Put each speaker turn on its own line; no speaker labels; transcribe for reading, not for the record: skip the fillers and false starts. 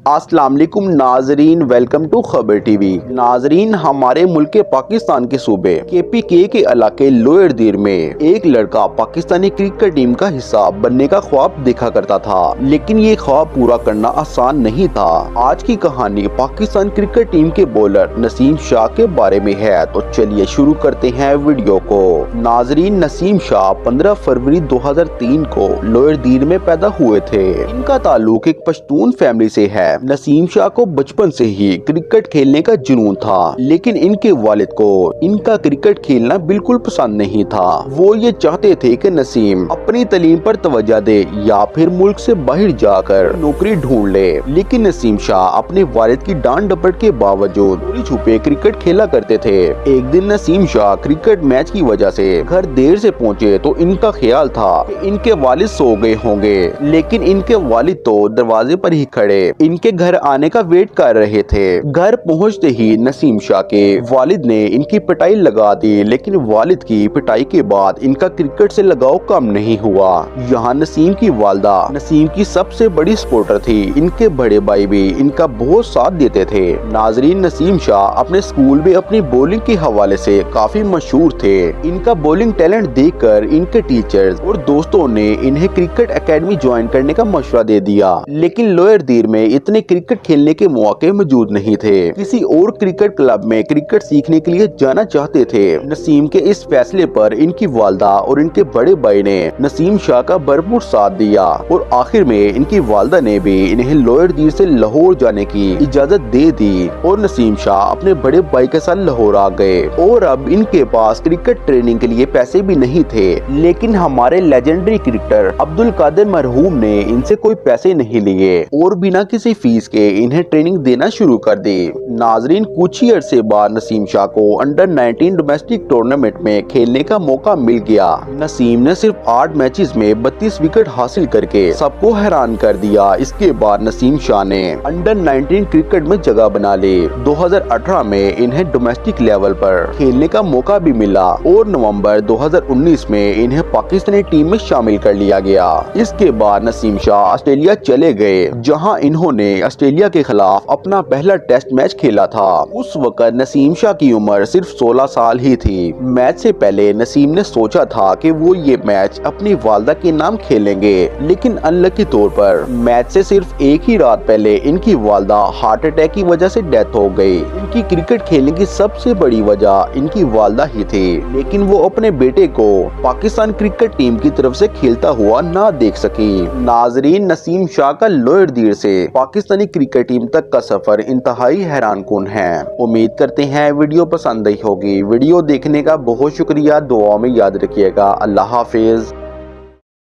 अस्सलाम वालेकुम नाजरीन, वेलकम टू खबर टीवी। नाजरीन, हमारे मुल्क के पाकिस्तान के सूबे KPK के इलाके लोअर दीर में एक लड़का पाकिस्तानी क्रिकेट टीम का हिस्सा बनने का ख्वाब देखा करता था, लेकिन ये ख्वाब पूरा करना आसान नहीं था। आज की कहानी पाकिस्तान क्रिकेट टीम के बॉलर नसीम शाह के बारे में है, तो चलिए शुरू करते हैं वीडियो को। नाजरीन, नसीम शाह 15 फरवरी 2003 को लोअर दीर में पैदा हुए थे। इनका ताल्लुक एक पश्तून फैमिली से है। नसीम शाह को बचपन से ही क्रिकेट खेलने का जुनून था, लेकिन इनके वालिद को इनका क्रिकेट खेलना बिल्कुल पसंद नहीं था। वो ये चाहते थे कि नसीम अपनी तालीम पर तवज्जो दे या फिर मुल्क से बाहर जाकर नौकरी ढूंढ ले, लेकिन नसीम शाह अपने वालिद की डांट डपट के बावजूद चोरी छुपे क्रिकेट खेला करते थे। एक दिन नसीम शाह क्रिकेट मैच की वजह से घर देर से पहुँचे तो इनका ख्याल था कि इनके वालिद सो गए होंगे, लेकिन इनके वालिद तो दरवाजे पर ही खड़े इनके घर आने का वेट कर रहे थे। घर पहुंचते ही नसीम शाह के वालिद ने इनकी पिटाई लगा दी, लेकिन वालिद की पिटाई के बाद इनका क्रिकेट से लगाव कम नहीं हुआ। यहाँ नसीम की वालदा नसीम की सबसे बड़ी सपोर्टर थी। इनके बड़े भाई भी इनका बहुत साथ देते थे। नाजरीन, नसीम शाह अपने स्कूल में अपनी बॉलिंग के हवाले से काफी मशहूर थे। इनका बॉलिंग टैलेंट देखकर इनके टीचर्स और दोस्तों ने इन्हें क्रिकेट एकेडमी ज्वाइन करने का मशवरा दे दिया, लेकिन लोअर दीर में इतने क्रिकेट खेलने के मौके मौजूद नहीं थे। किसी और क्रिकेट क्लब में क्रिकेट सीखने के लिए जाना चाहते थे। नसीम के इस फैसले पर इनकी वालदा और इनके बड़े भाई ने नसीम शाह का भरपूर साथ दिया और आखिर में इनकी वालदा ने भी इन्हें लोअर दीर से लाहौर जाने की इजाजत दे दी और नसीम शाह अपने बड़े भाई के साथ लाहौर आ गए। और अब इनके पास क्रिकेट ट्रेनिंग के लिए पैसे भी नहीं थे, लेकिन हमारे लेजेंडरी क्रिकेटर अब्दुल कादिर मरहूम ने इनसे कोई पैसे नहीं लिए और बिना किसी फीस के इन्हें ट्रेनिंग देना शुरू कर दी। नाजरीन, कुछ ही अरसे बाद नसीम शाह को अंडर 19 डोमेस्टिक टूर्नामेंट में खेलने का मौका मिल गया। नसीम ने सिर्फ 8 मैचेस में 32 विकेट हासिल करके सबको हैरान कर दिया। इसके बाद नसीम शाह ने अंडर 19 क्रिकेट में जगह बना ली। 2018 में इन्हें डोमेस्टिक लेवल पर खेलने का मौका भी मिला और नवंबर 2019 में इन्हें पाकिस्तानी टीम में शामिल कर लिया गया। इसके बाद नसीम शाह ऑस्ट्रेलिया चले गए, जहां इन्होंने ऑस्ट्रेलिया के खिलाफ अपना पहला टेस्ट मैच खेला था। उस वक्त नसीम शाह की उम्र सिर्फ 16 साल ही थी। मैच से पहले नसीम ने सोचा था कि वो ये मैच अपनी वालदा के नाम खेलेंगे, लेकिन अनलकी तौर पर मैच से सिर्फ एक ही रात पहले इनकी वालदा हार्ट अटैक की वजह से डेथ हो गई। इनकी क्रिकेट खेलने की सबसे बड़ी वजह इनकी वालदा ही थी, लेकिन वो अपने बेटे को पाकिस्तान क्रिकेट टीम की तरफ से खेलता हुआ ना देख सकी। नाजरीन, नसीम शाह का लोअर दीर से पाकिस्तानी क्रिकेट टीम तक का सफर इंतहाई हैरानकुन है। उम्मीद करते हैं वीडियो पसंद आई होगी। वीडियो देखने का बहुत शुक्रिया। दुआ में याद रखिएगा। अल्लाह हाफिज।